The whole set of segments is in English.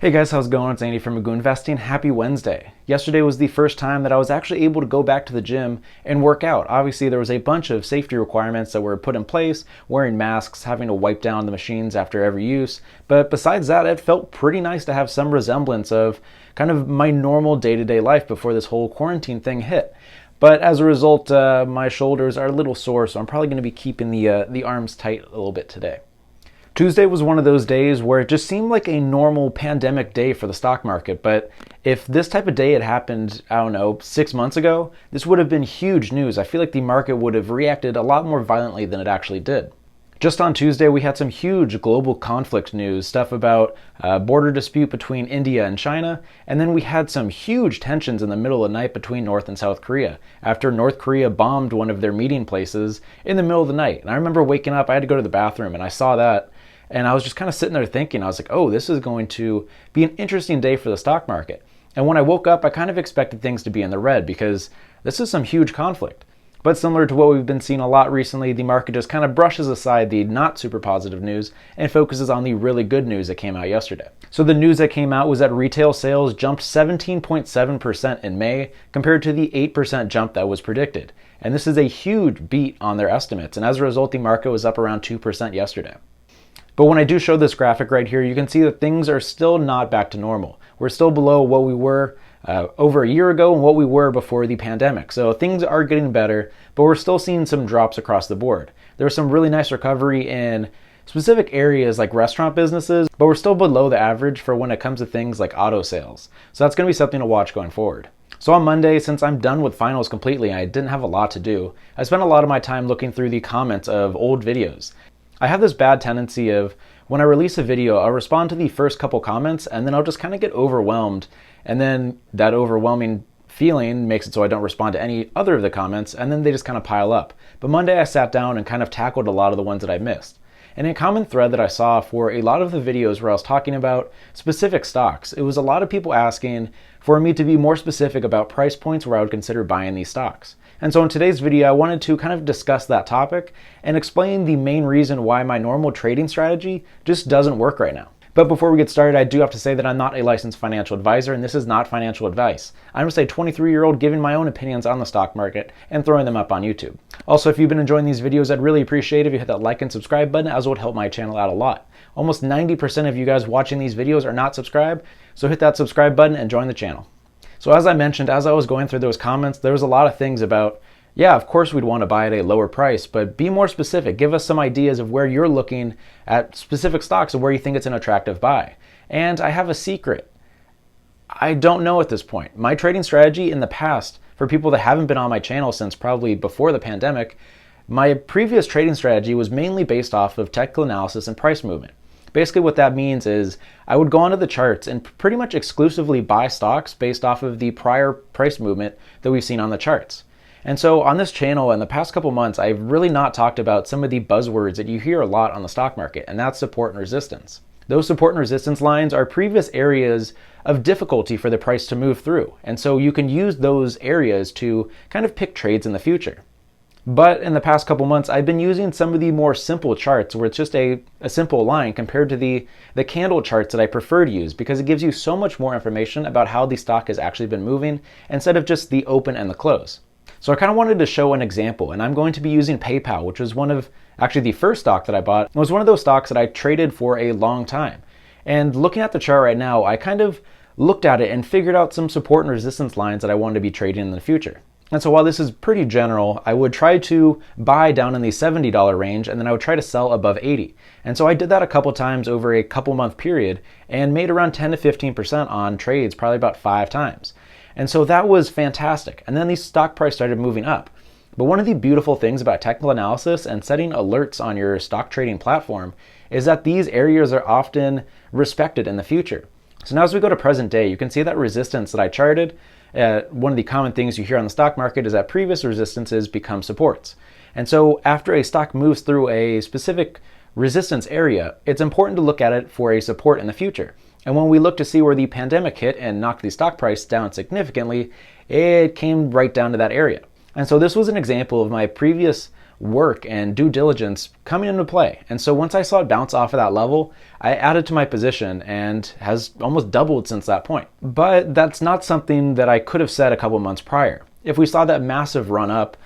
Hey guys, how's it going? It's Andy from Magoo Investing. Happy Wednesday. Yesterday was the first time that I was actually able to go back to the gym and work out. Obviously, there was a bunch of safety requirements that were put in place, wearing masks, having to wipe down the machines after every use. But besides that, it felt pretty nice to have some resemblance of kind of my normal day-to-day life before this whole quarantine thing hit. But as a result, my shoulders are a little sore, so I'm probably going to be keeping the arms tight a little bit today. Tuesday was one of those days where it just seemed like a normal pandemic day for the stock market, but if this type of day had happened, I don't know, 6 months ago, this would have been huge news. I feel like the market would have reacted a lot more violently than it actually did. Just on Tuesday, we had some huge global conflict news, stuff about a border dispute between India and China, and then we had some huge tensions in the middle of the night between North and South Korea, after North Korea bombed one of their meeting places in the middle of the night. And I remember waking up, I had to go to the bathroom, and I saw that, and I was just kind of sitting there thinking, I was like, oh, this is going to be an interesting day for the stock market. And when I woke up, I kind of expected things to be in the red because this is some huge conflict. But similar to what we've been seeing a lot recently, the market just kind of brushes aside the not super positive news and focuses on the really good news that came out yesterday. So the news that came out was that retail sales jumped 17.7% in May compared to the 8% jump that was predicted. And this is a huge beat on their estimates. And as a result, the market was up around 2% yesterday. But when I do show this graphic right here, you can see that things are still not back to normal. We're still below what we were over a year ago and what we were before the pandemic. So things are getting better, but we're still seeing some drops across the board. There's some really nice recovery in specific areas like restaurant businesses, but we're still below the average for when it comes to things like auto sales. So that's going to be something to watch going forward. So on Monday, since I'm done with finals completely and I didn't have a lot to do, I spent a lot of my time looking through the comments of old videos. I have this bad tendency of when I release a video, I'll respond to the first couple comments and then I'll just kind of get overwhelmed. And then that overwhelming feeling makes it so I don't respond to any other of the comments and then they just kind of pile up. But Monday I sat down and kind of tackled a lot of the ones that I missed. And a common thread that I saw for a lot of the videos where I was talking about specific stocks, it was a lot of people asking for me to be more specific about price points where I would consider buying these stocks. And so in today's video, I wanted to kind of discuss that topic and explain the main reason why my normal trading strategy just doesn't work right now. But before we get started, I do have to say that I'm not a licensed financial advisor and this is not financial advice. I'm just a 23-year-old giving my own opinions on the stock market and throwing them up on YouTube. Also, if you've been enjoying these videos, I'd really appreciate if you hit that like and subscribe button, as it would help my channel out a lot. Almost 90% of you guys watching these videos are not subscribed, so hit that subscribe button and join the channel. So as I mentioned, as I was going through those comments, there was a lot of things about, yeah, of course we'd want to buy at a lower price, but be more specific. Give us some ideas of where you're looking at specific stocks and where you think it's an attractive buy. And I have a secret. I don't know at this point. My trading strategy in the past, for people that haven't been on my channel since probably before the pandemic, my previous trading strategy was mainly based off of technical analysis and price movement. Basically what that means is I would go onto the charts and pretty much exclusively buy stocks based off of the prior price movement that we've seen on the charts. And so on this channel in the past couple months, I've really not talked about some of the buzzwords that you hear a lot on the stock market, and that's support and resistance. Those support and resistance lines are previous areas of difficulty for the price to move through. And so you can use those areas to kind of pick trades in the future. But in the past couple months, I've been using some of the more simple charts where it's just a simple line compared to the candle charts that I prefer to use because it gives you so much more information about how the stock has actually been moving instead of just the open and the close. So I kind of wanted to show an example, and I'm going to be using PayPal, which was one of, actually the first stock that I bought. It was one of those stocks that I traded for a long time. And looking at the chart right now, I kind of looked at it and figured out some support and resistance lines that I wanted to be trading in the future. And so while this is pretty general, I would try to buy down in the $70 range and then I would try to sell above 80. And so I did that a couple times over a couple month period and made around 10 to 15% on trades, probably about 5 times. And so that was fantastic. And then the stock price started moving up. But one of the beautiful things about technical analysis and setting alerts on your stock trading platform is that these areas are often respected in the future. So now as we go to present day, you can see that resistance that I charted. One of the common things you hear on the stock market is that previous resistances become supports. And so after a stock moves through a specific resistance area, it's important to look at it for a support in the future. And when we look to see where the pandemic hit and knocked the stock price down significantly, it came right down to that area. And so this was an example of my previous work and due diligence coming into play. And so once I saw it bounce off of that level, I added to my position and has almost doubled since that point. But that's not something that I could have said a couple months prior. If we saw that massive run up,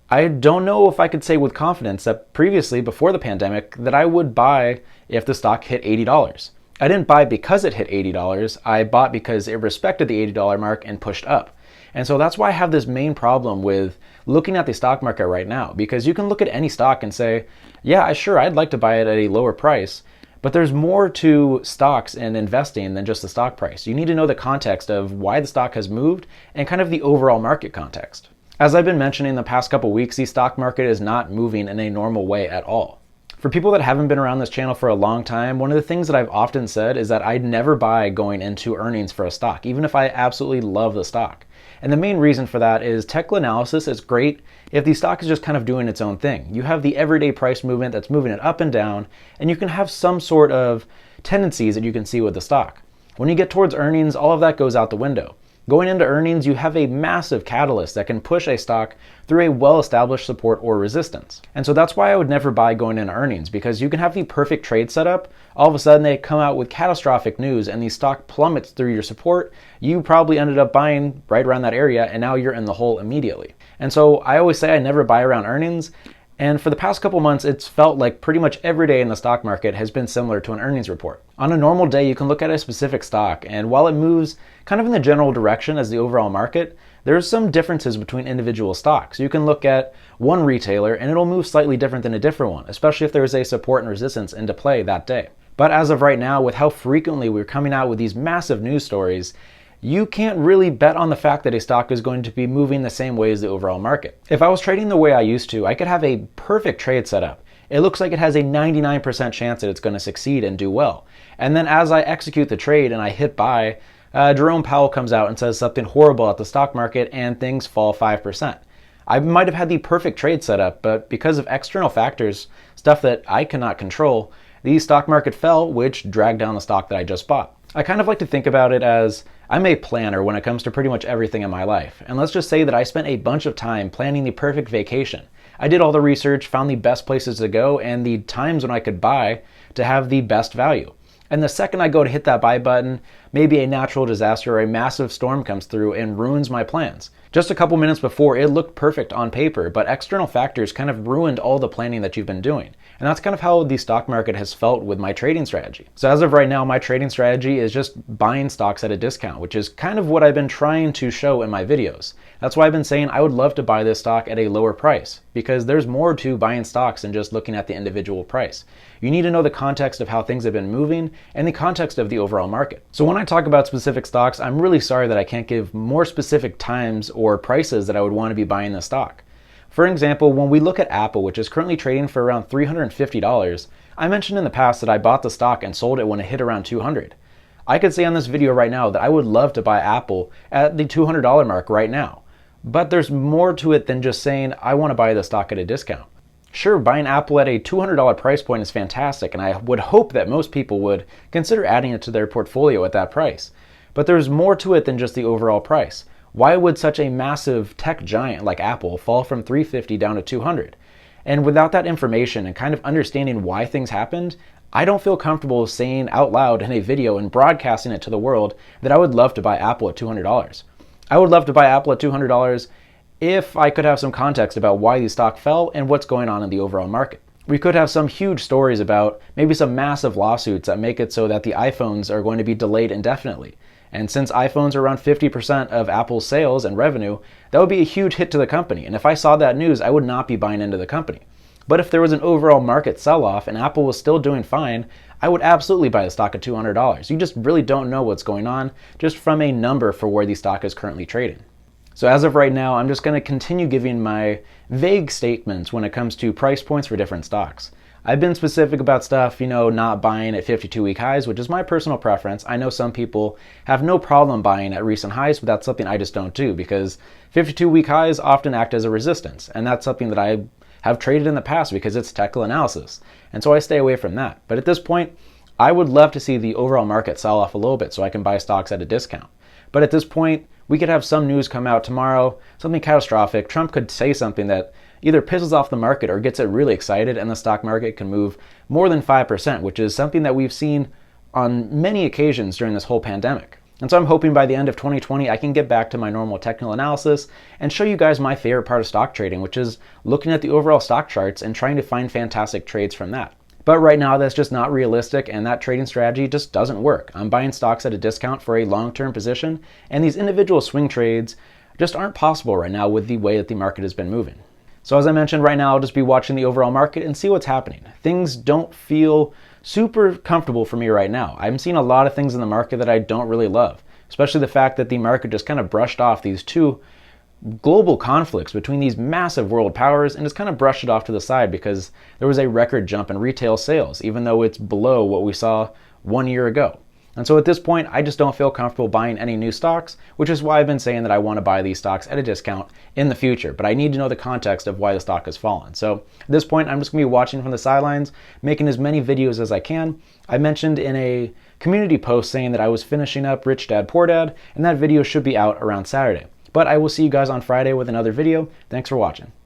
I don't know if I could say with confidence that previously, before the pandemic, that I would buy if the stock hit $80. I didn't buy because it hit $80. I bought because it respected the $80 mark and pushed up. And so that's why I have this main problem with looking at the stock market right now, because you can look at any stock and say, yeah, sure, I'd like to buy it at a lower price, but there's more to stocks and investing than just the stock price. You need to know the context of why the stock has moved and kind of the overall market context. As I've been mentioning the past couple weeks, the stock market is not moving in a normal way at all. For people that haven't been around this channel for a long time, one of the things that I've often said is that I'd never buy going into earnings for a stock, even if I absolutely love the stock. And the main reason for that is technical analysis is great if the stock is just kind of doing its own thing. You have the everyday price movement that's moving it up and down, and you can have some sort of tendencies that you can see with the stock. When you get towards earnings, all of that goes out the window. Going into earnings, you have a massive catalyst that can push a stock through a well-established support or resistance. And so that's why I would never buy going into earnings, because you can have the perfect trade setup. All of a sudden they come out with catastrophic news and the stock plummets through your support. You probably ended up buying right around that area and now you're in the hole immediately. And so I always say I never buy around earnings. And for the past couple months, it's felt like pretty much every day in the stock market has been similar to an earnings report. On a normal day, you can look at a specific stock, and while it moves kind of in the general direction as the overall market, there's some differences between individual stocks. You can look at one retailer and it'll move slightly different than a different one, especially if there's a support and resistance into play that day. But as of right now, with how frequently we're coming out with these massive news stories, you can't really bet on the fact that a stock is going to be moving the same way as the overall market. If I was trading the way I used to, I could have a perfect trade setup. It looks like it has a 99% chance that it's going to succeed and do well. And then as I execute the trade and I hit buy, Jerome Powell comes out and says something horrible at the stock market and things fall 5%. I might have had the perfect trade setup, but because of external factors, stuff that I cannot control, the stock market fell, which dragged down the stock that I just bought. I kind of like to think about it as I'm a planner when it comes to pretty much everything in my life. And let's just say that I spent a bunch of time planning the perfect vacation. I did all the research, found the best places to go, and the times when I could buy to have the best value. And the second I go to hit that buy button, maybe a natural disaster or a massive storm comes through and ruins my plans. Just a couple minutes before, it looked perfect on paper, but external factors kind of ruined all the planning that you've been doing. And that's kind of how the stock market has felt with my trading strategy. So as of right now, my trading strategy is just buying stocks at a discount, which is kind of what I've been trying to show in my videos. That's why I've been saying I would love to buy this stock at a lower price, because there's more to buying stocks than just looking at the individual price. You need to know the context of how things have been moving and the context of the overall market. So when I talk about specific stocks, I'm really sorry that I can't give more specific times or prices that I would want to be buying the stock. For example, when we look at Apple, which is currently trading for around $350, I mentioned in the past that I bought the stock and sold it when it hit around $200. I could say on this video right now that I would love to buy Apple at the $200 mark right now. But there's more to it than just saying I want to buy the stock at a discount. Sure, buying Apple at a $200 price point is fantastic, and I would hope that most people would consider adding it to their portfolio at that price. But there's more to it than just the overall price. Why would such a massive tech giant like Apple fall from $350 down to $200? And without that information and kind of understanding why things happened, I don't feel comfortable saying out loud in a video and broadcasting it to the world that I would love to buy Apple at $200. I would love to buy Apple at $200 if I could have some context about why the stock fell and what's going on in the overall market. We could have some huge stories about maybe some massive lawsuits that make it so that the iPhones are going to be delayed indefinitely. And since iPhones are around 50% of Apple's sales and revenue, that would be a huge hit to the company. And if I saw that news, I would not be buying into the company. But if there was an overall market sell-off and Apple was still doing fine, I would absolutely buy the stock at $200. You just really don't know what's going on just from a number for where the stock is currently trading. So as of right now, I'm just going to continue giving my vague statements when it comes to price points for different stocks. I've been specific about stuff, not buying at 52-week highs, which is my personal preference. I know some people have no problem buying at recent highs, but that's something I just don't do because 52-week highs often act as a resistance. And that's something that I have traded in the past because it's technical analysis. And so I stay away from that. But at this point, I would love to see the overall market sell off a little bit so I can buy stocks at a discount. But at this point, we could have some news come out tomorrow, something catastrophic. Trump could say something that either pisses off the market or gets it really excited, and the stock market can move more than 5%, which is something that we've seen on many occasions during this whole pandemic. And so I'm hoping by the end of 2020, I can get back to my normal technical analysis and show you guys my favorite part of stock trading, which is looking at the overall stock charts and trying to find fantastic trades from that. But right now, that's just not realistic, and that trading strategy just doesn't work. I'm buying stocks at a discount for a long-term position, and these individual swing trades just aren't possible right now with the way that the market has been moving. So as I mentioned, right now I'll just be watching the overall market and see what's happening. Things don't feel super comfortable for me right now. I'm seeing a lot of things in the market that I don't really love, especially the fact that the market just kind of brushed off these two global conflicts between these massive world powers and just kind of brushed it off to the side because there was a record jump in retail sales, even though it's below what we saw 1 year ago. And so at this point, I just don't feel comfortable buying any new stocks, which is why I've been saying that I want to buy these stocks at a discount in the future. But I need to know the context of why the stock has fallen. So at this point, I'm just going to be watching from the sidelines, making as many videos as I can. I mentioned in a community post saying that I was finishing up Rich Dad Poor Dad, and that video should be out around Saturday. But I will see you guys on Friday with another video. Thanks for watching.